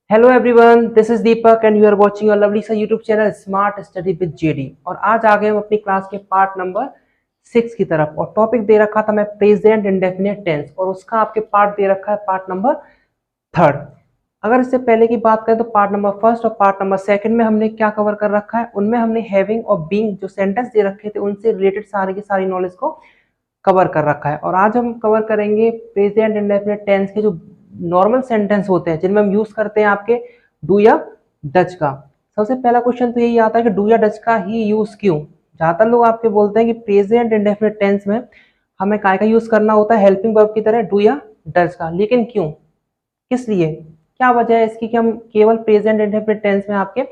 Hello everyone, this is Deepak and you are watching your lovely सा YouTube channel smart study with JD. और आज आ गए हम अपनी क्लास के पार्ट नंबर 6 की तरफ। और टॉपिक दे रखा था मैं प्रेजेंट इंडेफिनिट टेंस, और उसका आपके पार्ट दे रखा है पार्ट नंबर 3। अगर इससे पहले की बात करें तो पार्ट नंबर 1 और पार्ट नंबर 2 में हमने क्या कवर कर रखा है, उनमें हमने हैविंग और बीइंग जो सेंटेंस दे रखे थे उनसे रिलेटेड सारी की सारी नॉलेज को कवर कर रखा है। और आज हम कवर करेंगे प्रेजेंट इंडेफिनिट टेंस के जो नॉर्मल सेंटेंस होते हैं जिनमें हम यूज करते हैं आपके डू या डज का। सबसे पहला क्वेश्चन तो यही आता है कि डू या डज का ही यूज क्यों। ज्यादातर लोग आपके बोलते हैं कि प्रेजेंट इंडेफिनिट टेंस में हमें काय का यूज करना होता है, हेल्पिंग वर्ब की तरह डू या डज का। लेकिन क्यों, किस लिए, क्या वजह है इसकी कि हम केवल प्रेजेंट इंडेफिनिट टेंस में आपके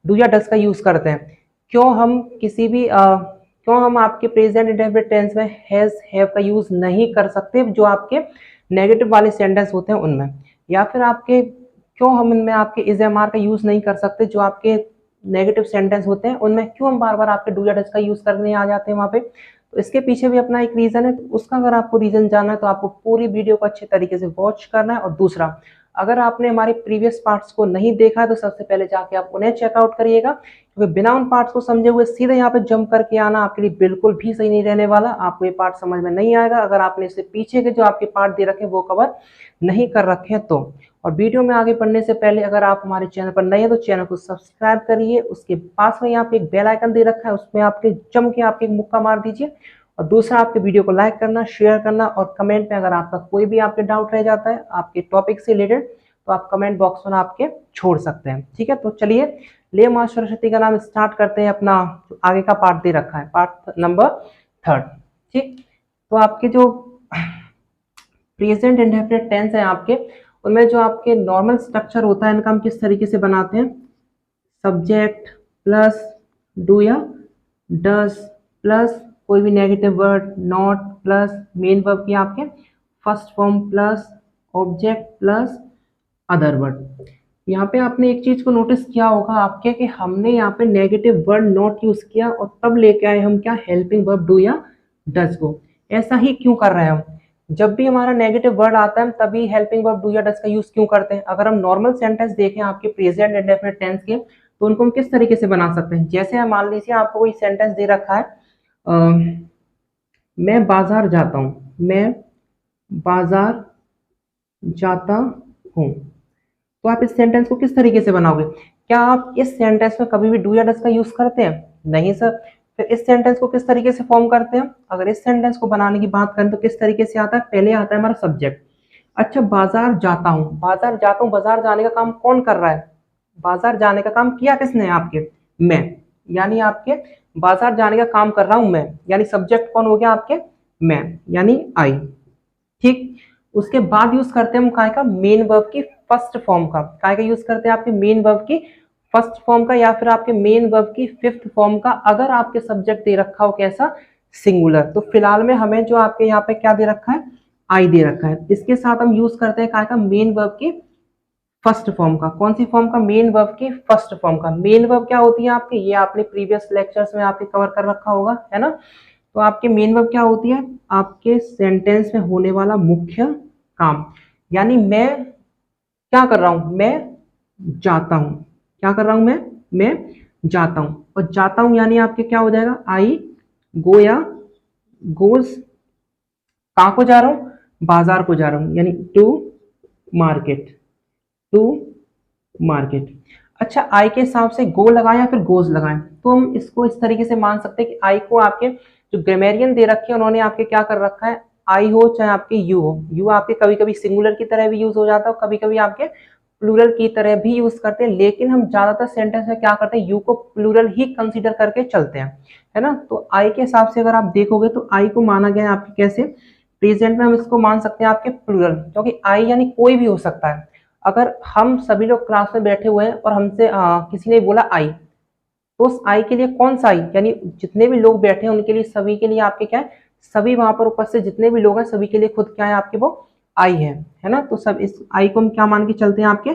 डू या डज का यूज करते हैं। क्यों हम किसी भी क्यों हम आपके प्रेजेंट इंडेफिनिट टेंस में हैज हैव का यूज नहीं कर सकते जो आपके नेगेटिव वाले सेंटेंस होते हैं उनमें। या फिर आपके क्यों हम इनमें आपके इज एम आर का यूज नहीं कर सकते जो आपके नेगेटिव सेंटेंस होते हैं उनमें। क्यों हम बार बार आपके डू या डज का यूज करने आ जाते हैं वहां पे। तो इसके पीछे भी अपना एक रीजन है। तो उसका अगर आपको रीजन जानना है तो आपको पूरी वीडियो को अच्छे तरीके से वॉच करना है। और दूसरा, अगर आपने हमारे प्रीवियस पार्ट्स को नहीं देखा है तो सबसे पहले जाके आप उन्हें चेकआउट करिएगा, क्योंकि बिना उन पार्ट्स को समझे हुए सीधे यहाँ पे जंप करके आना आपके लिए बिल्कुल भी सही नहीं रहने वाला। आपको ये पार्ट समझ में नहीं आएगा अगर आपने इससे पीछे के जो आपके पार्ट दे रखे वो कवर नहीं कर रखे हैं तो। और वीडियो में आगे बढ़ने से पहले अगर आप हमारे चैनल पर नए हैं तो चैनल को सब्सक्राइब करिए। उसके पास में यहाँ पे एक बेल आइकन दे रखा है, उसमें आपके जम के आपके मुक्का मार दीजिए। और दूसरा, आपके वीडियो को लाइक करना, शेयर करना, और कमेंट में अगर आपका कोई भी आपके डाउट रह जाता है आपके टॉपिक से रिलेटेड तो आप कमेंट बॉक्स में आपके छोड़ सकते हैं। ठीक है, तो चलिए ले माँ सरस्वती का नाम स्टार्ट करते हैं। अपना जो आगे का पार्ट दे रखा है पार्ट नंबर 3। ठीक, तो आपके जो प्रेजेंट इंडेफिनिट टेंस है आपके, उनमें जो आपके नॉर्मल स्ट्रक्चर होता है इनका हम किस तरीके से बनाते हैं। सब्जेक्ट प्लस डू या डस प्लस कोई भी negative word not plus main verb की आपके first form plus object plus other word. यहाँ पे आपने एक चीज को नोटिस किया होगा आपके कि हमने यहाँ पे नेगेटिव वर्ड नॉट यूज किया और तब लेके आए हम क्या, हेल्पिंग वर्ब डू या डज को। ऐसा ही क्यों कर रहे हैं हम, जब भी हमारा नेगेटिव वर्ड आता है हम तभी हेल्पिंग वर्ब डू या डज का यूज क्यों करते हैं। अगर हम नॉर्मल सेंटेंस देखें आपके प्रेजेंट इंडेफिनिट टेंस के तो उनको हम किस तरीके से बना सकते हैं। जैसे हम मान लीजिए आपको कोई सेंटेंस दे रखा है, मैं बाजार जाता हूँ, मैं बाजार जाता हूँ। तो आप इस सेंटेंस को किस तरीके से बनाओगे। क्या आप इस सेंटेंस में कभी भी डू या डज का यूज करते हैं? नहीं सर। फिर इस सेंटेंस को किस तरीके से फॉर्म करते हैं। अगर इस सेंटेंस को बनाने की बात करें तो किस तरीके से आता है, पहले आता है हमारा सब्जेक्ट। अच्छा, बाजार जाता हूँ, बाजार जाता हूँ, बाजार जाने का काम कौन कर रहा है, बाजार जाने का काम किया किसने, आपके मैं, यानी आपके बाजार जाने का काम कर रहा हूं मैं, यानी सब्जेक्ट कौन हो गया आपके, मैं, यानी आई। ठीक, उसके बाद यूज करते हैं हम काय का, मेन वर्ब की फर्स्ट फॉर्म का। काय का यूज करते हैं आपके मेन वर्ब की फर्स्ट फॉर्म का, या फिर आपके मेन वर्ब की फिफ्थ फॉर्म का अगर आपके सब्जेक्ट दे रखा हो कैसा, सिंगुलर। तो फिलहाल में हमें जो आपके यहाँ पे क्या दे रखा है, आई दे रखा है। इसके साथ हम यूज करते हैं काय का, मेन वर्ब की फर्स्ट फॉर्म का। कौन सी फॉर्म का, मेन वर्ब की फर्स्ट फॉर्म का। मेन वर्ब क्या होती है आपकी, ये आपने प्रीवियस लेक्चर्स में आपके कवर कर रखा होगा, है ना। तो आपके मेन वर्ब क्या होती है, आपके सेंटेंस में होने वाला मुख्य काम। यानी मैं क्या कर रहा हूं, मैं जाता हूं, क्या कर रहा हूं मैं जाता हूं। और जाता हूं यानी आपके क्या हो जाएगा, आई गो या गोज, कहां को जा रहा हूं, बाजार को जा रहा हूं, यानी टू मार्केट, टू मार्केट। अच्छा, आई के हिसाब से गो लगाएं या फिर गोज लगाएं, तो हम इसको इस तरीके से मान सकते हैं कि आई को आपके जो ग्रामेरियन दे रखे हैं उन्होंने आपके क्या कर रखा है, आई हो चाहे आपके यू हो, यू आपके कभी कभी सिंगुलर की तरह भी यूज हो जाता है, कभी कभी आपके प्लूरल की तरह भी यूज करते हैं। लेकिन हम ज्यादातर सेंटेंस में क्या करते हैं, यू को प्लूरल ही कंसीडर करके चलते हैं, है ना। तो आई के हिसाब से अगर आप देखोगे तो आई को माना गया है आपके कैसे, प्रेजेंट में हम इसको मान सकते हैं आपके प्लूरल, क्योंकि आई यानी कोई भी हो सकता है। अगर हम सभी लोग क्लास में बैठे हुए हैं और हमसे किसी ने बोला आई, तो उस आई के लिए कौन सा आई, यानी जितने भी लोग बैठे हैं उनके लिए, सभी के लिए आपके क्या है, सभी वहां पर उपस्थित जितने भी लोग हैं सभी के लिए खुद क्या है आपके, वो आई है ना। तो सब इस आई को हम क्या मान के चलते हैं, आपके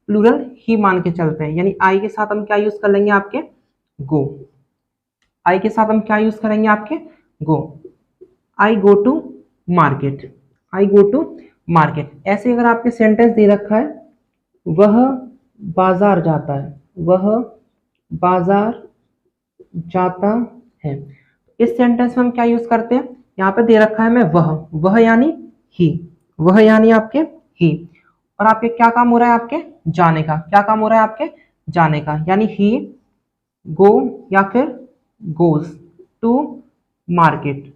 प्लूरल ही मान के चलते हैं। यानी आई के साथ हम क्या यूज कर लेंगे, आपके गो। आई के साथ हम क्या यूज करेंगे, आपके go. I go to market, I go to market. ऐसे अगर आपके सेंटेंस दे रखा है, वह बाजार जाता है, वह बाजार जाता है। इस सेंटेंस में हम क्या यूज करते हैं, यहाँ पे दे रखा है मैं वह यानी ही, वह यानी आपके ही, और आपके क्या काम हो रहा है, आपके जाने का, क्या काम हो रहा है आपके जाने का, यानी ही गो या फिर गोज टू मार्केट,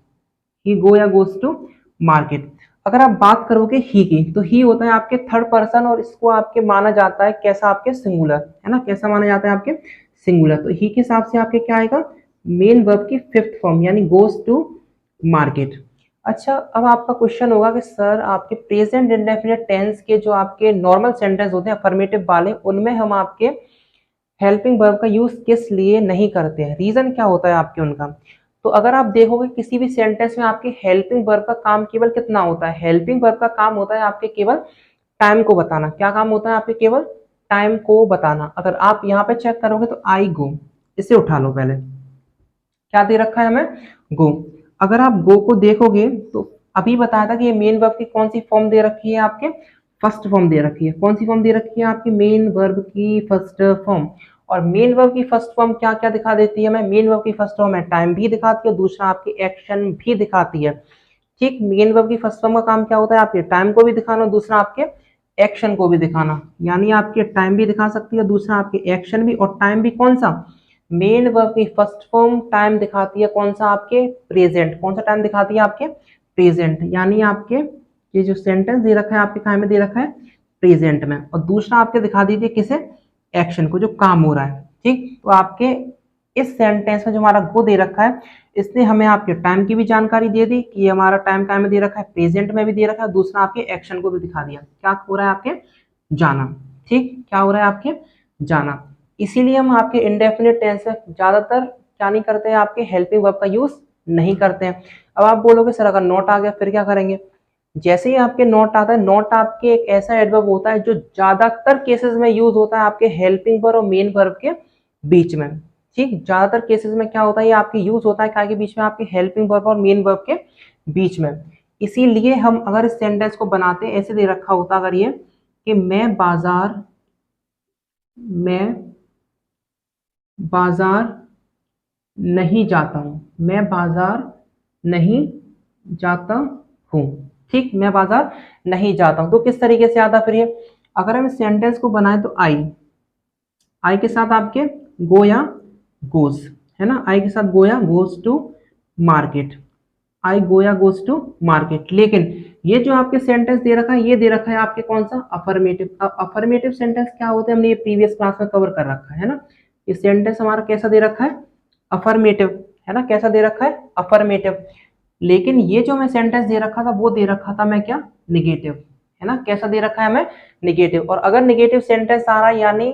ही गो या गोज टू मार्केट। अगर आप बात करोगे ही की, तो ही होता है आपके थर्ड पर्सन और इसको आपके माना जाता है कैसा, आपके सिंगुलर, है ना, कैसा माना जाता है आपके सिंगुलर। तो ही के हिसाब से आपके क्या आएगा, मेन वर्ब की फिफ्थ फॉर्म यानी गोज टू मार्केट। अच्छा, अब आपका क्वेश्चन होगा कि सर आपके प्रेजेंट इंडेफिनिट टेंस के जो आपके नॉर्मल सेंटेंस होते हैं अफर्मेटिव वाले, उनमें हम आपके हेल्पिंग वर्ब का यूज किस लिए नहीं करते हैं, रीजन क्या होता है आपके उनका। तो अगर आप देखोगे किसी भी सेंटेंस में आपके हेल्पिंग वर्ब का काम केवल कितना होता है, हेल्पिंग वर्ब का काम होता है आपके केवल टाइम को बताना। क्या काम होता है आपके, केवल टाइम को बताना। अगर आप यहाँ पे चेक करोगे तो आई गो, इसे उठा लो, पहले क्या दे रखा है हमें, गो। अगर आप गो को देखोगे तो अभी बताया था कि ये मेन वर्ब की कौन सी फॉर्म दे रखी है, आपके फर्स्ट फॉर्म दे रखी है। कौन सी फॉर्म दे रखी है आपकी, मेन वर्ब की फर्स्ट फॉर्म। और मेन वर्ब की फर्स्ट फॉर्म क्या क्या दिखा देती है हमें, मेन वर्ब की फर्स्ट फॉर्म है टाइम भी दिखाती है, दूसरा आपकी एक्शन भी दिखाती है। ठीक, मेन वर्ब की फर्स्ट फॉर्म का काम क्या होता है, आपके टाइम को भी दिखाना, दूसरा आपके एक्शन को भी दिखाना। यानी आपके टाइम भी दिखा सकती है, दूसरा आपके एक्शन भी, और टाइम भी कौन सा, मेन वर्ब की फर्स्ट फॉर्म टाइम दिखाती है कौन सा, आपके प्रेजेंट। कौन सा टाइम दिखाती है, आपके प्रेजेंट। यानी आपके ये जो सेंटेंस दे रखा है आपके काय में दे रखा है, प्रेजेंट में, और दूसरा आपके दिखा दीजिए किसे, एक्शन को, जो काम हो रहा है। ठीक, तो आपके इस सेंटेंस में जो हमारा गो दे रखा है, इसने हमें आपके टाइम की भी जानकारी दे दी कि हमारा टाइम काय में दे रखा है, प्रेजेंट में भी दे रखा है, दूसरा आपके एक्शन को भी दिखा दिया, क्या हो रहा है आपके जाना। ठीक, क्या हो रहा है आपके जाना। इसीलिए हम आपके इंडेफिनिट टेंस में ज्यादातर क्या नहीं करते हैं, आपके हेल्पिंग वर्ब का यूज नहीं करते हैं। अब आप बोलोगे सर अगर नॉट आ गया फिर क्या करेंगे, जैसे ही आपके नॉट आता है, नॉट आपके एक ऐसा एडवर्ब होता है जो ज्यादातर केसेस में यूज होता है आपके हेल्पिंग वर्ब और मेन वर्ब के बीच में। ठीक, ज्यादातर केसेस में क्या होता है, ये आपके यूज होता है क्या के बीच में, आपके हेल्पिंग वर्ब और मेन वर्ब के बीच में। इसीलिए हम अगर इस सेंटेंस को बनाते ऐसे दे रखा होता अगर ये, कि मैं बाजार नहीं जाता हूं, मैं बाजार नहीं जाता हूं। ठीक, मैं बाजार नहीं जाता हूं, तो किस तरीके से आता फिर ये, अगर हम इस सेंटेंस को बनाए तो आई के साथ आपके गो या गोज, है ना, आई के साथ गो या गोज टू मार्केट, आई गो या गोज टू मार्केट। लेकिन ये जो आपके सेंटेंस दे रखा है, ये दे रखा है आपके कौन सा, अफर्मेटिव। अब अफर्मेटिव सेंटेंस क्या होते हैं, हमने ये प्रीवियस क्लास में कवर कर रखा है ना। ये सेंटेंस हमारा कैसा दे रखा है, अफर्मेटिव, है ना, कैसा दे रखा है, अफर्मेटिव। लेकिन ये जो मैं सेंटेंस दे रखा था वो दे रखा था मैं क्या, निगेटिव, है ना, कैसा दे रखा है हमें, निगेटिव। और अगर निगेटिव सेंटेंस आ रहा है यानी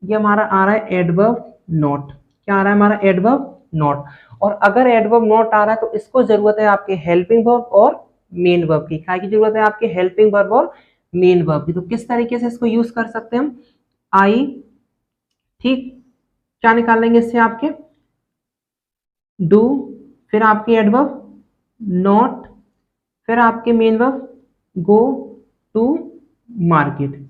ये हमारा आ रहा है एडवर्ब नॉट, क्या आ रहा है हमारा, एडवर्ब नॉट। और अगर एडवर्ब नॉट आ रहा है तो इसको जरूरत है आपके हेल्पिंग वर्ब और मेन वर्ब की, क्या की जरूरत है आपके हेल्पिंग वर्ब और मेन वर्ब की। तो किस तरीके से इसको यूज कर सकते हैं हम, आई, ठीक, क्या निकालेंगे इससे, आपके डू, फिर आपके एडवर्ब नॉट, फिर आपके main verb go to market.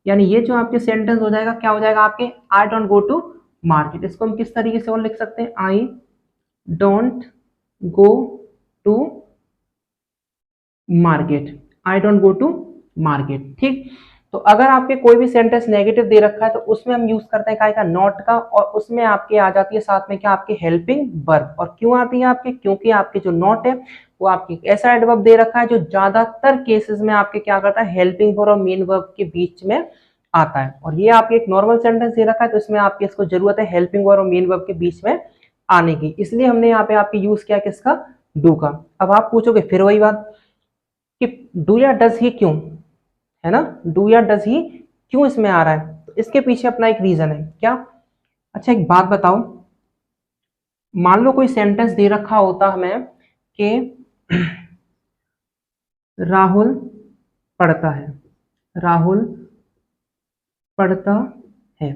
यानी ये जो आपके सेंटेंस हो जाएगा क्या हो जाएगा आपके, I don't go to market. इसको हम किस तरीके से और लिख सकते हैं, I don't go to market, I don't go to market. ठीक, तो अगर आपके कोई भी सेंटेंस नेगेटिव दे रखा है तो उसमें हम यूज करते हैं काय का, नॉट का, और उसमें आपके आ जाती है साथ में क्या, आपके हेल्पिंग वर्ब। और क्यों आती है आपके, क्योंकि आपके जो नॉट है वो आपकी ऐसा एडवर्ब दे रखा है जो ज्यादातर केसेस में आपके क्या करता है, हेल्पिंग वर्ब और मेन वर्ब के बीच में आता है। और ये आपके एक नॉर्मल सेंटेंस दे रखा है तो इसमें आपकी इसको जरूरत है हेल्पिंग वर्ब और मेन वर्ब के बीच में आने की, इसलिए हमने यहाँ पे आपके यूज किया किसका, डू का। अब आप पूछोगे फिर वही बात कि डू या डज ही क्यों, है ना, डू या डज ही क्यों इसमें आ रहा है, तो इसके पीछे अपना एक रीजन है क्या। अच्छा एक बात बताओ, मान लो कोई सेंटेंस दे रखा होता हमें कि राहुल पढ़ता है, राहुल पढ़ता है।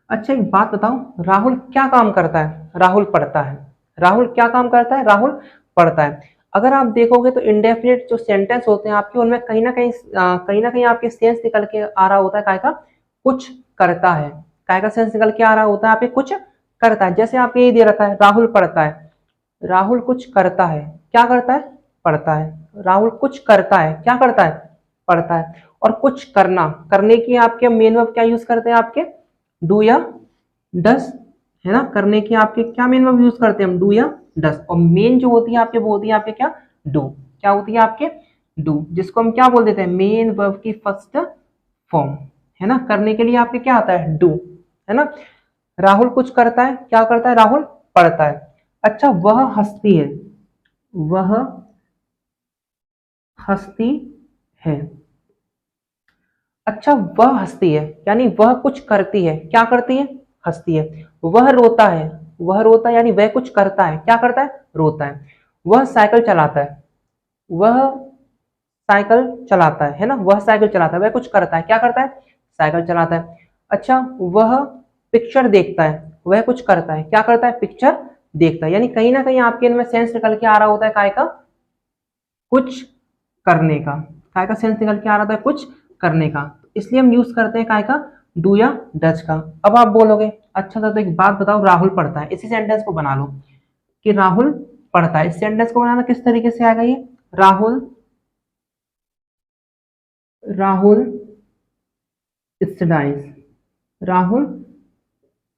अच्छा एक बात बताओ, राहुल क्या काम करता है, राहुल पढ़ता है, राहुल क्या काम करता है, राहुल पढ़ता है। अगर आप देखोगे तो इंडेफिनिट जो सेंटेंस होते हैं आपके, उनमें कहीं ना कहीं आपके सेंस निकल के आ रहा होता है काय का, कुछ करता है। काय का सेंस निकल के आ रहा होता है आपके कुछ करता है। जैसे आपके ये दे रखा है राहुल पढ़ता है, राहुल कुछ करता है, क्या करता है, पढ़ता है। राहुल कुछ करता है, क्या करता है, पढ़ता है। और कुछ करना, करने की आपके मेन वर्ब क्या यूज करते हैं आपके, डू या डस, है ना। करने की आपके क्या मेन वर्ब यूज करते हैं हम, डू या डस। और मेन जो होती है आपके वो होती है आपके क्या, डू। क्या होती है आपके, डू, जिसको हम क्या बोल देते हैं, मेन वर्ब की फर्स्ट फॉर्म, है ना। करने के लिए आपके क्या आता है, डू, है ना। राहुल कुछ करता है, क्या करता है, राहुल पढ़ता है। अच्छा, वह हंसती है, वह हंसती है। अच्छा, वह हंसती है यानी वह कुछ करती है, क्या करती है, हंसती है। वह रोता है, वह रोता है यानी वह कुछ करता है, क्या करता है, रोता है। वह साइकिल चलाता है, वह साइकिल चलाता है ना। वह साइकिल चलाता है, वह कुछ करता है, क्या करता है, साइकिल चलाता है। अच्छा, वह पिक्चर देखता है, वह कुछ करता है, क्या करता है, पिक्चर देखता है। यानी कहीं ना कहीं आपके इनमें सेंस निकल के आ रहा होता है काय का, कुछ करने का। काय का सेंस निकल के आ रहा था, कुछ करने का। इसलिए हम यूज करते हैं काय का, डू या डज का। अब आप बोलोगे अच्छा था, तो एक बात बताओ, राहुल पढ़ता है, इसी सेंटेंस को बना लो कि राहुल पढ़ता है। इस सेंटेंस को बनाना किस तरीके से आएगा, ये राहुल, राहुल स्टडीज, राहुल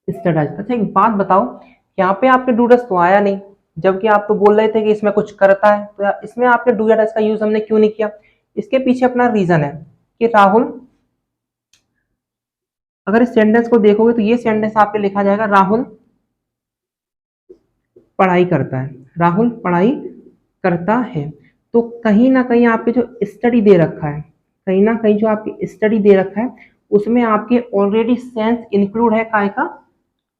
स्टडीज। अच्छा एक बात बताओ, यहाँ पे आपके डू डज तो आया नहीं, जबकि आप तो बोल रहे थे कि इसमें कुछ करता है, तो इसमें आपके डू या डज का यूज हमने क्यों नहीं किया। इसके पीछे अपना रीजन है कि राहुल, अगर इस सेंटेंस को देखोगे तो ये सेंटेंस आपके लिखा जाएगा राहुल पढ़ाई करता है, राहुल पढ़ाई करता है। तो कहीं ना कहीं आपके जो स्टडी दे रखा है, कहीं ना कहीं जो आपकी स्टडी दे रखा है उसमें आपके ऑलरेडी सेंस इंक्लूड है काय का,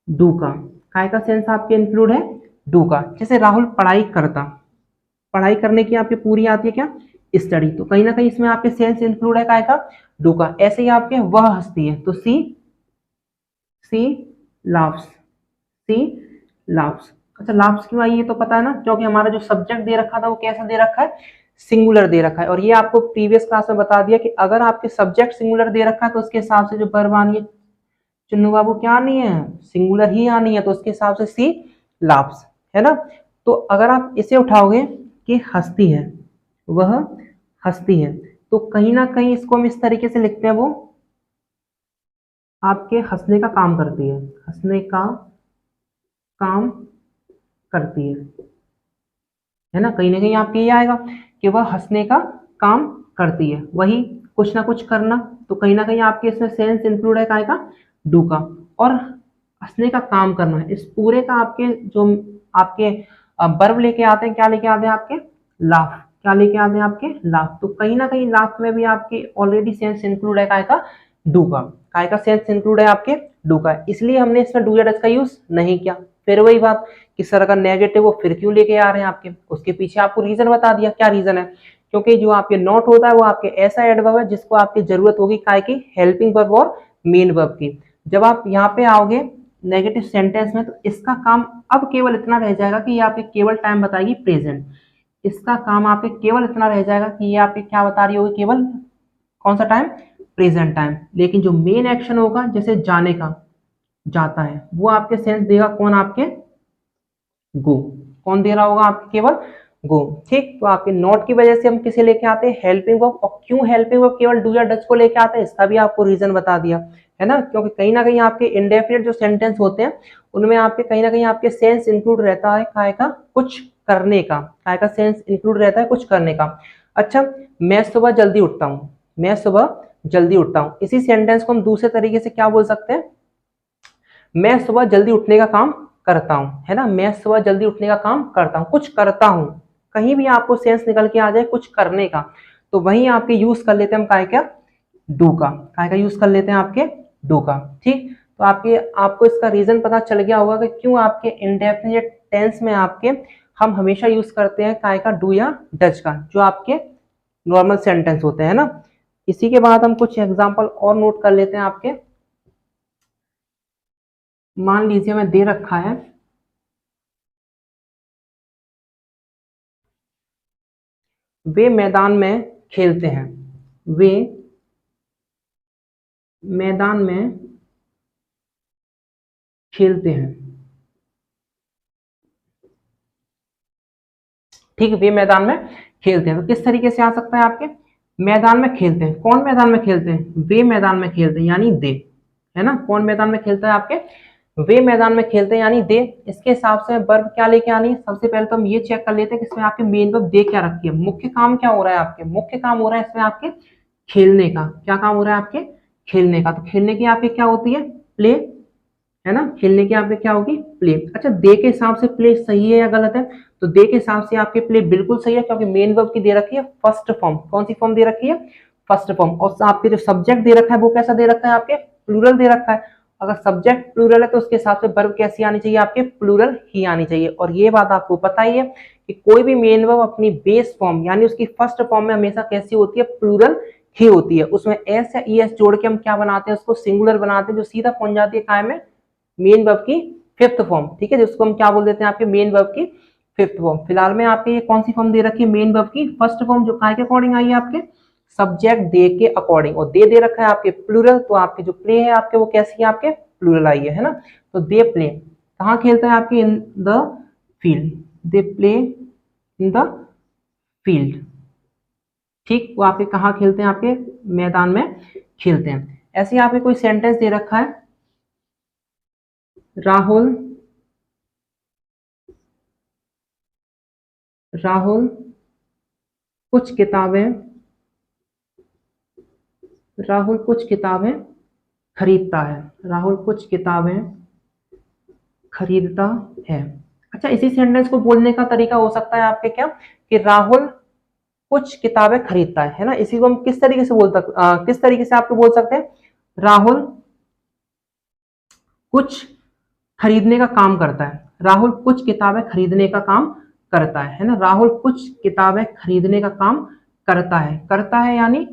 डू का। काय का सेंस आपके इंक्लूड है, डू का। जैसे राहुल पढ़ाई करता, पढ़ाई करने की आपकी पूरी आती है क्या, स्टडी, तो कहीं ना कहीं इसमें आपके सेंस इंक्लूड है काय का, डू का। ऐसे ही आपके वह हंसती है, तो सी लाफ्स, सी लाफ्स। अच्छा, लाफ्स क्यों आई ये तो पता है ना, क्योंकि हमारा जो सब्जेक्ट दे रखा था वो कैसा दे रखा है, सिंगुलर दे रखा है। और ये आपको प्रीवियस क्लास में बता दिया कि अगर आपके सब्जेक्ट सिंगुलर दे रखा है तो उसके हिसाब से जो वर्ब आनी है चुन्नू बाबू क्या आनी है, सिंगुलर ही आनी है। तो उसके हिसाब से सी लाफ्स, है ना। तो अगर आप इसे उठाओगे कि हंसती है, वह हंसती है, तो कहीं ना कहीं इसको हम इस तरीके से लिखते हैं, वो आपके हंसने का काम करती है, हंसने का काम करती है ना। कहीं ना कहीं आपके ये आएगा कि वह हंसने का काम करती है, वही कुछ ना कुछ करना। तो कहीं ना कहीं आपके इसमें सेंस इंक्लूड है काय का, डू का। और हंसने का काम करना है, इस पूरे का आपके जो आपके वर्ब लेके आते हैं, क्या लेके आते हैं आपके, लाफ, क्या लेके आते हैं आपके, लाफ। तो कहीं ना कहीं लाफ में भी आपके ऑलरेडी सेंस इंक्लूड है काय का, डू का। काय का सेंस इंक्लूड है आपके, डू का, इसलिए हमने इसमें डू या डज का यूज नहीं किया। फिर वही बात कि सर अगर नेगेटिव वो फिर क्यों लेके आ रहे हैं आपके, उसके पीछे आपको रीजन बता दिया, क्या रीजन है, क्योंकि जो आपके नॉट होता है वो आपके ऐसा एडवर्ब है जिसको आपकी जरूरत होगी काय की, हेल्पिंग वर्ब और मेन वर्ब की। जब आप यहाँ पे आओगे नेगेटिव सेंटेंस में तो इसका काम अब केवल इतना रह जाएगा कि ये आपके केवल टाइम बताएगी प्रेजेंट। इसका काम आपके केवल इतना रह जाएगा कि ये आपके क्या बता रही होगी, केवल कौन सा टाइम, प्रेजेंट टाइम। लेकिन जो मेन एक्शन होगा जैसे जाने का, जाता है, वो आपके सेंस देगा कौन, आपके गो। कौन दे रहा होगा आपके, केवल गो। ठीक, तो आपके नॉट की वजह से हम किसे लेके आते हैं, हेल्पिंग वर्ब। और क्यों हेल्पिंग वर्ब केवल डू या डज को लेके आते हैं इसका भी आपको रीजन बता दिया, है ना। क्योंकि कहीं ना कहीं आपके इंडेफिनिट जो सेंटेंस होते हैं उनमें आपके कहीं ना कहीं आपके सेंस इंक्लूड रहता है काय का, कुछ करने का। काय का सेंस इंक्लूड रहता है कुछ करने का। अच्छा, मैं सुबह जल्दी उठता हूँ, मैं सुबह जल्दी उठता हूँ, इसी सेंटेंस को हम दूसरे तरीके से क्या बोल सकते हैं, मैं सुबह जल्दी उठने का काम करता हूं, है ना। मैं सुबह जल्दी उठने का काम करता हूं, कुछ करता हूं। कहीं भी आपको सेंस निकल के आ जाए कुछ करने का, तो वहीं आपके यूज कर लेते हैं हम काय का, डू का। काय का यूज कर लेते हैं आपके, डू का। ठीक, तो आपके आपको इसका रीजन पता चल गया होगा कि क्यों आपके इंडेफिनिट टेंस में आपके हम हमेशा यूज करते हैं काय का, डू या डज का, जो आपके नॉर्मल सेंटेंस होते हैं ना। इसी के बाद हम कुछ एग्जाम्पल और नोट कर लेते हैं आपके। मान लीजिए मैं दे रखा है, वे मैदान में खेलते हैं, वे मैदान में खेलते हैं, ठीक है, वे मैदान में खेलते हैं। तो किस तरीके से आ सकता है आपके, मैदान में खेलते हैं, कौन मैदान में खेलते हैं, वे मैदान में खेलते हैं यानी दे, है ना, कौन मैदान में खेलता है आपके, वे मैदान में खेलते हैं यानी दे। इसके हिसाब से वर्ब क्या लेके आनी है, सबसे पहले तो हम ये चेक कर लेते हैं कि इसमें आपके मेन वर्ब दे क्या रखी है, मुख्य काम क्या हो रहा है आपके, मुख्य काम हो रहा है इसमें आपके खेलने का, क्या काम हो रहा है आपके खेलने का, तो खेलने की आपकी क्या होती है, प्ले, है ना, खेलने की आपके क्या होगी, प्ले। अच्छा, दे के हिसाब से प्ले सही है या गलत है, तो दे के हिसाब से आपके प्ले बिल्कुल सही है, क्योंकि मेन वर्ब की दे रखी है फर्स्ट फॉर्म, कौन सी फॉर्म दे रखी है, फर्स्ट फॉर्म, और आपके जो सब्जेक्ट दे रखा है वो कैसा दे रखा है आपके, प्लूरल दे रखा है। अगर सब्जेक्ट प्लूरल है तो उसके हिसाब से वर्ब कैसी आनी चाहिए आपके, प्लूरल ही आनी चाहिए। और ये बात आपको पता ही है कि कोई भी मेन वर्ब अपनी बेस फॉर्म यानी उसकी फर्स्ट फॉर्म में हमेशा कैसी होती है, प्लूरल ही होती है। उसमें एस या ई एस जोड़ के हम क्या बनाते हैं, उसको सिंगुलर बनाते हैं, जो सीधा पहुंच जाती है कायम में मेन वर्ब की फिफ्थ फॉर्म, ठीक है, जिसको हम क्या बोल देते हैं आपके मेन वर्ब की फिफ्थ फॉर्म। फिलहाल में आपके ये कौन सी फॉर्म दे रखी है, मेन वर्ब की फर्स्ट फॉर्म, जो काय के अकॉर्डिंग आई है आपके, सब्जेक्ट दे के अकॉर्डिंग, और दे रखा है आपके प्लूरल, तो आपके जो प्ले है आपके वो कैसी है आपके प्लूरल आई है ना। तो दे प्ले कहाँ खेलते हैं आपके, in the field, they play in the field, ठीक, वो आपके कहाँ खेलते हैं, आपके मैदान में खेलते हैं। ऐसे ही आपके कोई सेंटेंस दे रखा है, राहुल राहुल कुछ किताबें राहुल कुछ किताबें खरीदता है, राहुल कुछ किताबें खरीदता है। अच्छा, इसी सेंटेंस को बोलने का तरीका हो सकता है आपके क्या, कि राहुल कुछ किताबें खरीदता है ना, इसी को हम किस तरीके से किस तरीके से आपको बोल सकते हैं, राहुल कुछ खरीदने का काम करता है, राहुल कुछ किताबें खरीदने का काम करता है ना, राहुल कुछ किताबें खरीदने का काम करता है यानी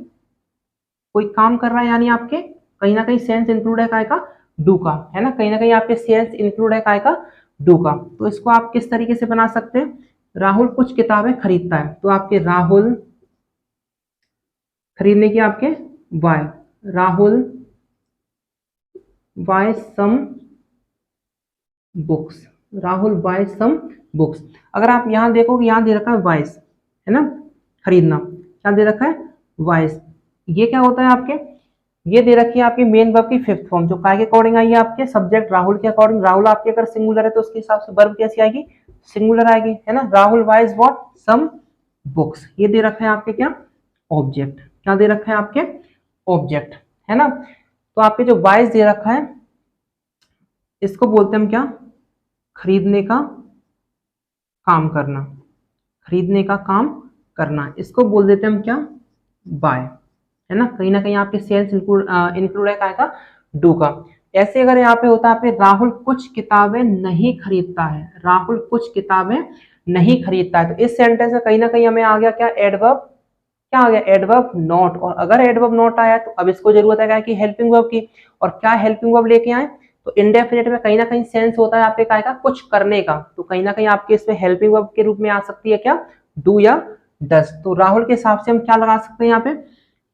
कोई काम कर रहा है, यानी आपके कहीं ना कहीं सेंस इंक्लूड है काय का, डू का, है ना, कहीं ना कहीं आपके सेंस इंक्लूड है काय का, डू का। तो इसको आप किस तरीके से बना सकते हैं, राहुल कुछ किताबें खरीदता है, तो आपके राहुल खरीदने की आपके वाई, Rahul buy some books, Rahul buy some books. अगर आप यहां देखोगे, यहां दे रखा है वाइस, है ना, खरीदना, क्या दे रखा है, वाइस, ये क्या होता है आपके, ये दे रखी है आपकी मेन वर्ब की फिफ्थ फॉर्म, जो काय के अकॉर्डिंग आई है आपके, सब्जेक्ट राहुल के अकॉर्डिंग, राहुल आपके अगर सिंगुलर है तो उसके हिसाब से वर्ब कैसी आएगी, सिंगुलर आएगी, है ना, Rahul buys what, some books. ये दे रखा है आपके क्या, ऑब्जेक्ट, क्या दे रखा है आपके, ऑब्जेक्ट, है ना। तो आपके जो वाइज दे रखा है इसको बोलते हैं हम क्या, खरीदने का काम करना, खरीदने का काम करना, इसको बोल देते हैं हम क्या, बाय, है ना कहीं आपके सेल्स इंक्लूड है काय का, डू का। ऐसे अगर यहाँ पे होता है आपके राहुल कुछ किताबें नहीं खरीदता है, राहुल कुछ किताबें नहीं खरीदता है, तो इस सेंटेंस में कहीं ना कहीं हमें आ गया क्या, एडवर्ब, क्या आ गया, एडवर्ब नॉट। और अगर एडवर्ब नॉट आया तो अब इसको जरूरत है क्या कि हेल्पिंग वर्ब की, और क्या हेल्पिंग वर्ब लेके आए, तो इंडेफिनिट में कहीं ना कहीं सेंस होता है आपके काय का, कुछ करने का, तो कहीं ना कहीं आपके इसमें हेल्पिंग वर्ब के रूप में आ सकती है क्या, डू या डस। तो राहुल के हिसाब से हम क्या लगा सकते हैं यहाँ पे,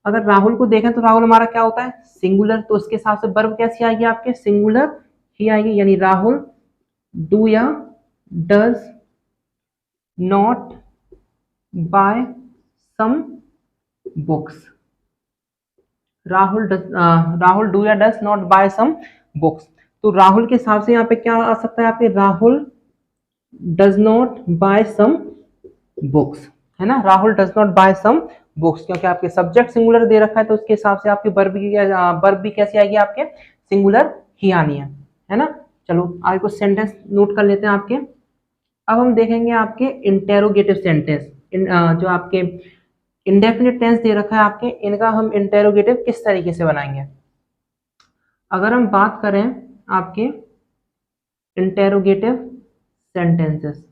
अगर राहुल को देखें तो राहुल हमारा क्या होता है, सिंगुलर, तो उसके हिसाब से वर्ब कैसी आएगी आपके, सिंगुलर ही आएगी, यानी राहुल डू या does not buy some books, Rahul do या does not buy some books. तो राहुल के हिसाब से यहाँ पे क्या आ सकता है आपके, Rahul does not buy some books, है ना, Rahul does not buy some books, क्योंकि आपके सब्जेक्ट सिंगुलर दे रखा है तो उसके हिसाब से आपकी वर्ब भी कैसी आएगी आपके, सिंगुलर ही आनी है ना। चलो आगे कुछ सेंटेंस नोट कर लेते हैं आपके। अब हम देखेंगे आपके इंटेरोगेटिव सेंटेंस, जो आपके इंडेफिनिट टेंस दे रखा है आपके, इनका हम इंटेरोगेटिव किस तरीके से बनाएंगे। अगर हम बात करें आपके इंटेरोगेटिव सेंटेंसेस,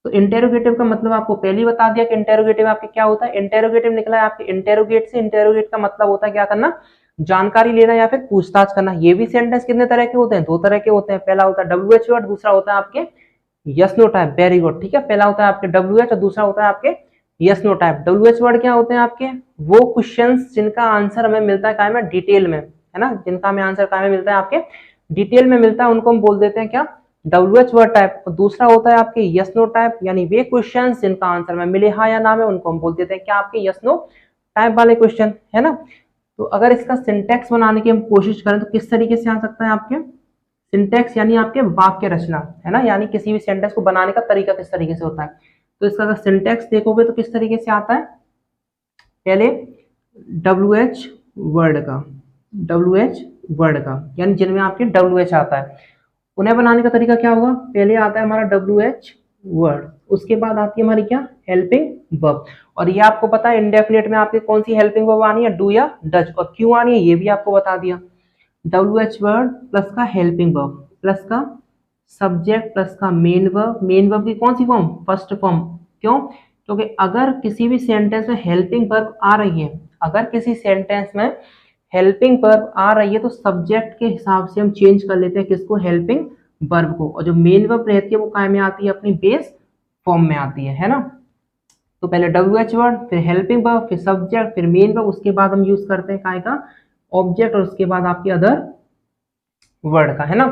तो इंटेरोगेटिव का मतलब आपको पहले ही बता दिया कि इंटेरोगेटिव आपके क्या होता है, इंटेरोगेटिव निकला है आपके इंटेरोगेट से, इंटेरोगेट का मतलब होता है क्या करना, जानकारी लेना या फिर पूछताछ करना। ये भी सेंटेंस कितने तरह के होते हैं, दो तरह के होते हैं, पहला होता है WH वर्ड, दूसरा होता है आपके yes no type, very good, ठीक है, पहला होता है आपके WH और दूसरा होता है आपके yes no type. WH word क्या होते हैं आपके, वो क्वेश्चंस जिनका आंसर हमें मिलता है काय में, डिटेल में, है ना, जिनका हमें आंसर काय में मिलता है आपके डिटेल में मिलता है उनको हम बोल देते हैं क्या, WH वर्ड टाइप। और दूसरा होता है आपके यस नो टाइप, यानी वे क्वेश्चन जिनका आंसर में मिले हाँ या ना में उनको हम बोल देते हैं क्या, आपके यस नो टाइप वाले क्वेश्चन, है ना। तो अगर इसका सिंटेक्स बनाने की हम कोशिश करें तो किस तरीके से आ सकता है आपके सिंटेक्स, यानी आपके वाक्य रचना, है ना, यानी किसी भी सेंटेंस को बनाने का तरीका किस तरीके से होता है। तो इसका अगर सिंटेक्स देखोगे तो किस तरीके से आता है, पहले WH वर्ड का, WH वर्ड का, यानी जिनमें आपके WH आता है, उन्हें बनाने का तरीका क्या होगा, पहले आता है हमारा WH वर्ड, उसके बाद आती है हमारी क्या, हेल्पिंग वर्ब। और ये आपको पता है इंडेफिनिट में आपके कौन सी हेल्पिंग वर्ब आनी है, डू या डज, और क्यों आनी है ये भी आपको बता दिया। WH वर्ड प्लस का हेल्पिंग वर्ब प्लस का सब्जेक्ट प्लस का मेन वर्ब की कौन सी फॉर्म, फर्स्ट फॉर्म। क्यों, क्योंकि अगर किसी भी सेंटेंस में हेल्पिंग वर्ब आ रही है, अगर किसी सेंटेंस में हेल्पिंग वर्ब आ रही है तो सब्जेक्ट के हिसाब से हम चेंज कर लेते हैं किसको, हेल्पिंग वर्ब को, और जो मेन वर्ब रहती है वो काय में आती है, अपनी बेस फॉर्म में आती है ना। तो पहले WH वर्ड, फिर हेल्पिंग वर्ब, फिर सब्जेक्ट, फिर मेन वर्ब, उसके बाद हम यूज करते हैं काय का, ऑब्जेक्ट, और उसके बाद आपकी अदर वर्ड का, है ना।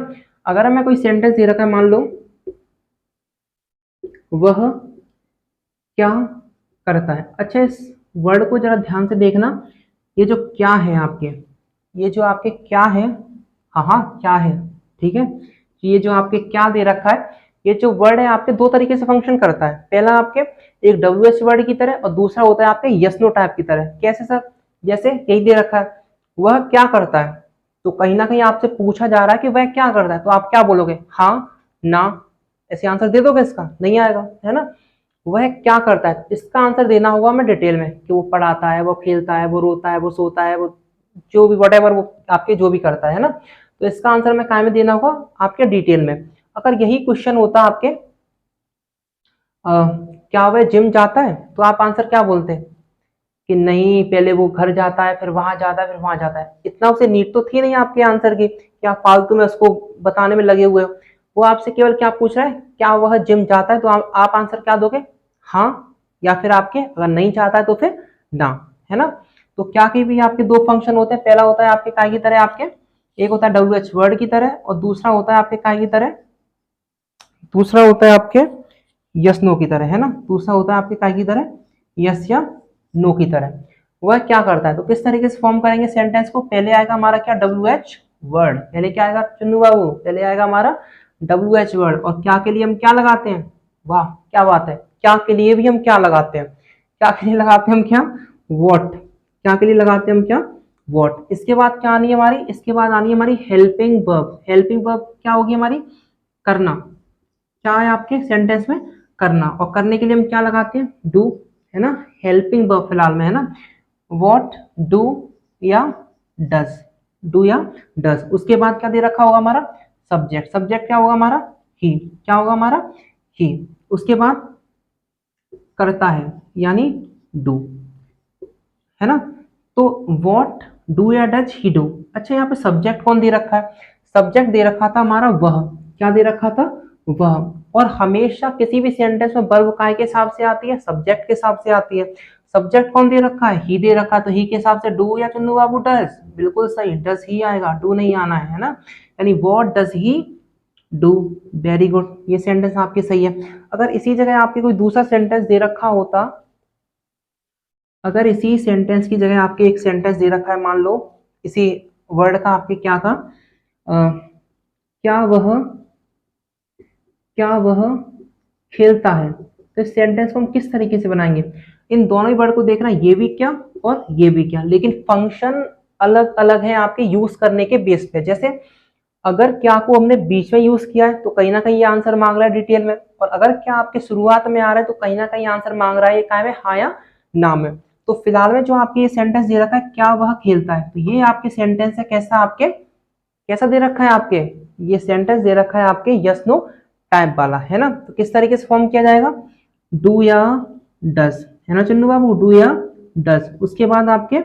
अगर हमें कोई सेंटेंस दे रखा है, मान लो वह क्या करता है। अच्छा, इस वर्ड को जरा ध्यान से देखना, ये जो क्या है आपके, ये जो आपके क्या है, हाँ हाँ क्या है, ठीक है, ये जो आपके क्या दे रखा है, ये जो वर्ड है आपके दो तरीके से फंक्शन करता है। पहला आपके एक WH वर्ड की तरह, और दूसरा होता है आपके यस नो टाइप की तरह। कैसे सर, जैसे यही दे रखा है वह क्या करता है, तो कहीं ना कहीं आपसे पूछा जा रहा है कि वह क्या करता है, तो आप क्या बोलोगे, हाँ ना, ऐसे आंसर दे दोगे, इसका नहीं आएगा, है ना। वह क्या करता है, इसका आंसर देना होगा हमें डिटेल में, कि वो पढ़ाता है, वो खेलता है, वो रोता है, वो सोता है, वो जो भी वट वो आपके जो भी करता है ना। तो इसका आंसर में काय में देना होगा, आपके डिटेल में। अगर यही क्वेश्चन होता आपके क्या वह जिम जाता है, तो आप आंसर क्या बोलते, कि नहीं पहले वो घर जाता है, फिर वहां जाता है, फिर वहां जाता है। इतना उसे नीड तो थी नहीं आपके आंसर की, क्या फालतू में उसको बताने में लगे हुए हो। वो आपसे केवल क्या पूछ रहा है, क्या वह जिम जाता है, तो आप आंसर क्या दोगे, हाँ, या फिर आपके अगर नहीं चाहता है तो फिर ना, है ना। तो क्या की भी आपके दो फंक्शन होते हैं, पहला होता है आपके काय की तरह, आपके एक होता है WH वर्ड की तरह, और दूसरा होता है आपके काय की तरह, दूसरा होता है आपके यस नो की तरह, है ना। दूसरा होता है आपके काय की तरह, यस या नो की तरह। वह क्या करता है, तो किस तरीके से फॉर्म करेंगे सेंटेंस को, पहले आएगा हमारा क्या, WH वर्ड, पहले क्या आएगा चुन्नू बाबू, पहले आएगा हमारा WH वर्ड, और क्या के लिए हम क्या लगाते हैं, वाह क्या बात है, क्या के लिए भी हम क्या लगाते हैं, क्या के लिए लगाते हैं हम क्या, वॉट, क्या के लिए लगाते हैं हम क्या, वॉट। इसके बाद क्या आनी है हमारी, इसके बाद आनी है हमारी हेल्पिंग वर्ब। हेल्पिंग वर्ब क्या होगी हमारी, करना, क्या है आपके सेंटेंस में, करना, और करने के लिए हम क्या लगाते हैं, डू, है ना। हेल्पिंग वर्ब फिलहाल में, है ना, व्हाट, डू या डज, डू या डज। उसके बाद क्या दे रखा होगा हमारा, सब्जेक्ट, सब्जेक्ट क्या होगा हमारा, ही, क्या होगा हमारा, ही। उसके बाद करता है, यानी डू, है ना। तो व्हाट, डू या डज, ही डू। अच्छा, यहाँ पे सब्जेक्ट कौन दे रखा है, सब्जेक्ट दे रखा था हमारा वह, क्या दे रखा था, वह। और हमेशा किसी भी सेंटेंस में वर्ब काय के हिसाब से आती है, सब्जेक्ट के हिसाब से आती है। सब्जेक्ट कौन दे रखा है, ही दे रखा है, तो ही के हिसाब से डू या चुन्नू बाबू डज, बिल्कुल सही, डज ही आएगा, डू नहीं आना है ना। यानी what does he do, very good, ये सेंटेंस आपकी सही है। अगर इसी जगह आपके कोई दूसरा सेंटेंस दे रखा होता, अगर इसी सेंटेंस की जगह आपके एक सेंटेंस दे रखा है, मान लो इसी वर्ड का आपके क्या था, क्या वह, क्या वह खेलता है, तो इस सेंटेंस को हम किस तरीके से बनाएंगे, इन दोनों ही वर्ड को देखना, ये भी क्या और ये भी क्या, लेकिन फंक्शन अलग अलग है आपके यूज करने के बेस पे। जैसे अगर क्या को हमने बीच में यूज किया है तो कहीं ना कहीं ये आंसर मांग रहा है डिटेल में, और अगर क्या आपके शुरुआत में आ रहा है तो कहीं ना कहीं आंसर मांग रहा है ये क्या में, हाँ या ना में। तो फिलहाल में जो आपके ये सेंटेंस दे रखा है, क्या वह खेलता है, तो ये आपके सेंटेंस है, कैसा आपके, कैसा दे रखा है आपके, ये सेंटेंस दे रखा है आपके यस नो टाइप वाला, है ना। तो किस तरीके से फॉर्म किया जाएगा, डू या डज, है ना चन्नू बाबू, डू या डज। उसके बाद आपके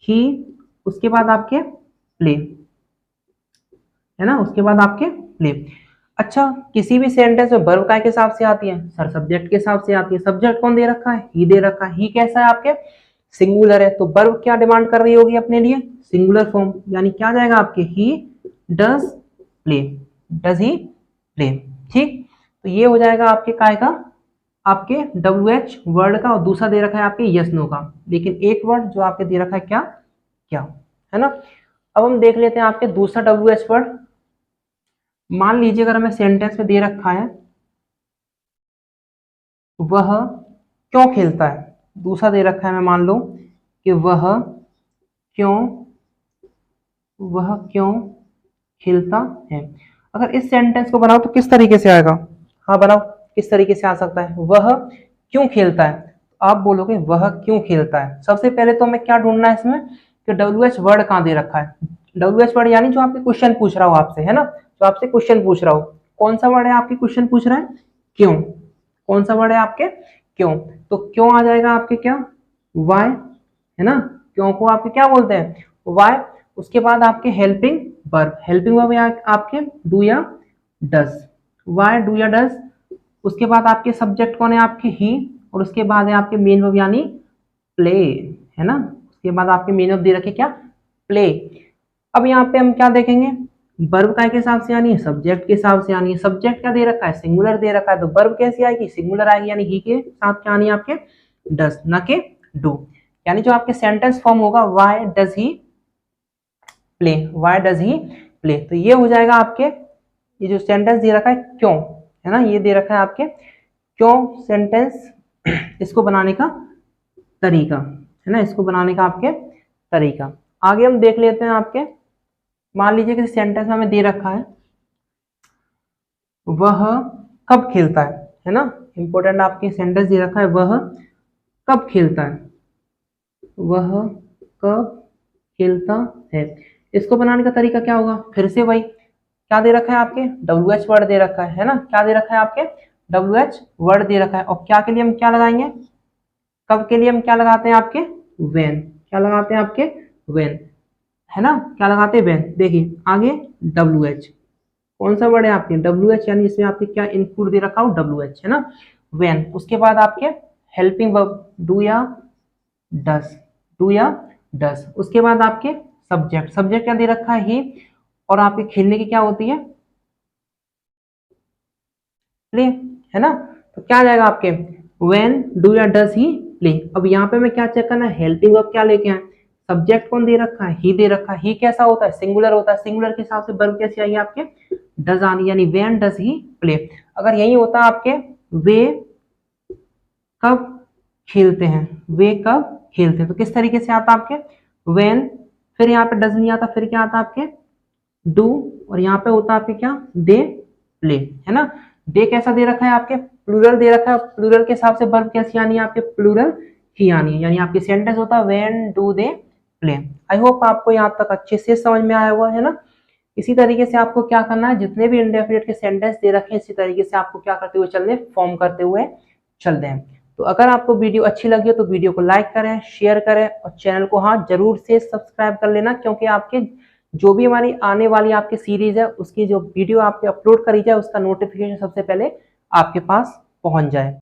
ही, उसके बाद आपके प्ले, है ना, उसके बाद आपके प्ले। अच्छा, किसी भी सेंटेंस में वर्ब काय के हिसाब से आती है, सर सब्जेक्ट के हिसाब से आती है। सब्जेक्ट कौन दे रखा है, ही दे रखा है। ही कैसा है आपके, सिंगुलर है, तो वर्ब क्या डिमांड कर रही होगी अपने लिए, सिंगुलर फॉर्म, यानी क्या जाएगा आपके, he does play, does he play. ठीक, तो ये हो जाएगा आपके काय का, आपके WH वर्ड का, और दूसरा दे रखा है आपके यस नो का, लेकिन एक वर्ड जो आपके दे रखा है क्या, क्या, है ना। अब हम देख लेते हैं आपके दूसरा WH वर्ड। मान लीजिए अगर हमें सेंटेंस में दे रखा है वह क्यों खेलता है, दूसरा दे रखा है, मैं मान लो कि क्यों वह क्यों खेलता है। अगर इस सेंटेंस को बनाओ तो किस तरीके से आएगा, हाँ बनाओ, किस तरीके से आ सकता है, वह क्यों खेलता है। आप बोलोगे वह क्यों खेलता है, सबसे पहले तो हमें क्या ढूंढना है इसमें कि WH वर्ड कहाँ दे रखा है। WH वर्ड यानी जो आपके क्वेश्चन पूछ रहा हो आपसे, है ना, जो आपसे क्वेश्चन पूछ रहा हो, कौन सा वर्ड है आपके क्वेश्चन पूछ रहा है, क्यों, कौन सा वर्ड है आपके, क्यों। तो क्यों आ जाएगा आपके क्या, वाई, है ना, क्यों को आपके क्या बोलते हैं, वाई। उसके बाद आपके हेल्पिंग वर्ब, हेल्पिंग वर्ब आपके डू या डज, वाई डू या डज। उसके बाद आपके सब्जेक्ट कौन है आपके ही, और उसके बाद है आपके मेन वर्ब यानी प्ले, है ना, उसके बाद आपके मेन वर्ब दे रखे क्या, प्ले। अब यहाँ पे हम क्या देखेंगे, वर्ब का के हिसाब से आनी है, सब्जेक्ट के हिसाब से आनी है। सब्जेक्ट क्या दे रखा है, सिंगुलर दे रखा है, तो वर्ब कैसी आएगी, सिंगुलर आएगी, यानी ही के साथ क्या आनी है आपके, डज, ना के डू। यानी जो आपके सेंटेंस फॉर्म होगा why does he play, why does he play. तो ये हो जाएगा आपके, ये जो सेंटेंस दे रखा है क्यों, है ना, ये दे रखा है आपके क्यों सेंटेंस, इसको बनाने का तरीका, है ना, इसको बनाने का आपके तरीका। आगे हम देख लेते हैं आपके, मान लीजिए किसी सेंटेंस में हमें दे रखा है वह कब खेलता है ना, इंपॉर्टेंट आपके सेंटेंस दे रखा है वह कब खेलता है, वह कब खेलता है। इसको बनाने का तरीका क्या होगा, फिर से वही, क्या दे रखा है आपके, WH वर्ड दे रखा है ना, क्या दे रखा है आपके, WH वर्ड दे रखा है, और क्या के लिए हम क्या लगाएंगे, कब के लिए हम क्या लगाते हैं आपके, when, क्या लगाते हैं आपके, when, है ना, क्या लगाते हैं when। देखिए आगे WH, कौन सा वर्ड है आपके, WH, यानी इसमें आपके क्या इनपुट दे रखा हो, WH, है ना, when। उसके बाद आपके हेल्पिंग वर्ब डू या डस, डू या डस। उसके बाद आपके सब्जेक्ट, सब्जेक्ट क्या दे रखा है, ही, और आपके खेलने की क्या होती है, प्ले, है ना। तो क्या आ जाएगा आपके, when डू या डस ही प्ले। अब यहाँ पे मैं क्या चेक करना है, हेल्पिंग वर्ब क्या लेके आए, सब्जेक्ट कौन दे रखा है, ही दे रखा है, ही कैसा होता है, सिंगुलर होता है, सिंगुलर के हिसाब से वर्ब कैसी आएगी आपके, डज आनी, यानी when डज ही प्ले। अगर यही होता आपके वे कब खेलते हैं, वे कब खेलते हैं, तो किस तरीके से आता आपके when, फिर यहाँ पे डज नहीं आता, फिर क्या आता आपके डू, और यहाँ पे होता आपके क्या, दे प्ले, है ना। दे कैसा दे रखा है आपके, प्लूरल दे रखा है, प्लूरल के हिसाब से वर्ब कैसी आनी है आपके, प्लूरल ही आनी है, यानी आपकी सेंटेंस होता है when do they play. I hope आपको यहाँ तक अच्छे से समझ में आया हुआ है ना। इसी तरीके से आपको क्या करना है, जितने भी इंडेफिनिट के सेंटेंस दे रखे हैं इसी तरीके से आपको क्या करते हुए चलने, फॉर्म करते हुए चलते हैं। तो अगर आपको वीडियो अच्छी लगी हो तो वीडियो को लाइक करें, शेयर करें, और चैनल को हाँ जरूर से सब्सक्राइब कर लेना, क्योंकि आपके जो भी हमारी आने वाली आपकी सीरीज है उसकी जो वीडियो आपके अपलोड करी जाए उसका नोटिफिकेशन सबसे पहले आपके पास पहुंच जाए।